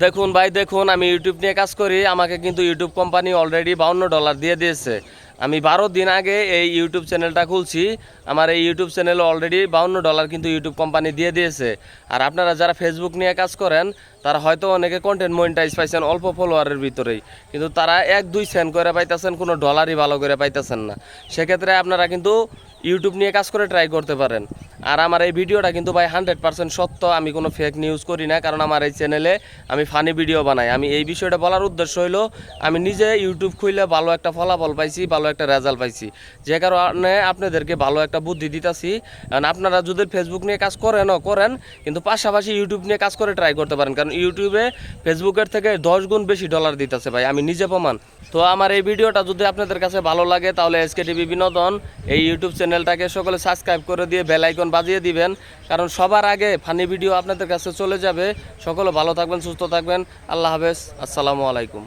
দেখুন ভাই, দেখুন আমি ইউটিউব নিয়ে কাজ করি, আমাকে কিন্তু ইউটিউব কোম্পানি অলরেডি $52 দিয়ে দিয়েছে। আমি 12 দিন আগে এই ইউটিউব চ্যানেলটা খুলছি, আমার এই ইউটিউব চ্যানেলে অলরেডি $52 কিন্তু ইউটিউব কোম্পানি দিয়ে দিয়েছে। আর আপনারা যারা ফেসবুক নিয়ে কাজ করেন তারা হয়তো অনেকে কন্টেন্ট মনিটাইজ পাইছেন অল্প ফলোয়ারের ভিতরেই, কিন্তু তারা 1-2 সেন্ট করে পাইতেছেন, কোনো ডলারই ভালো করে পাইতেছেন না। সেক্ষেত্রে আপনারা কিন্তু ইউটিউব নিয়ে কাজ করে ট্রাই করতে পারেন। আর আমার এই ভিডিওটা কিন্তু ভাই 100% সত্য, আমি কোনো ফেক নিউজ করি না, কারণ আমার এই চ্যানেলে আমি ফানি ভিডিও বানাই। আমি এই বিষয়টা বলার উদ্দেশ্য হইলো আমি নিজে ইউটিউব খুলে ভালো একটা ফলাফল পাইছি, ভালো একটা রেজাল্ট পাইছি, যে কারণে আপনাদেরকে ভালো একটা বুদ্ধি দিতেছি। কারণ আপনারা যদি ফেসবুক নিয়ে কাজ করেন, কিন্তু পাশাপাশি ইউটিউব নিয়ে কাজ করে ট্রাই করতে পারেন, কারণ ইউটিউবে ফেসবুকের থেকে 10 গুণ বেশি ডলার দিতেছে ভাই, আমি নিজে প্রমাণ। তো আমার এই ভিডিওটা যদি আপনাদের কাছে ভালো লাগে তাহলে এসকে টিভি বিনোদন এই ইউটিউব চ্যানেলটাকে সকলে সাবস্ক্রাইব করে দিয়ে বেল আইকন বাজিয়ে দিবেন, কারণ সবার আগে ফানি ভিডিও আপনাদের কাছে চলে যাবে। সকলে ভালো থাকবেন, সুস্থ থাকবেন। আল্লাহ হাফেজ, আসসালামু আলাইকুম।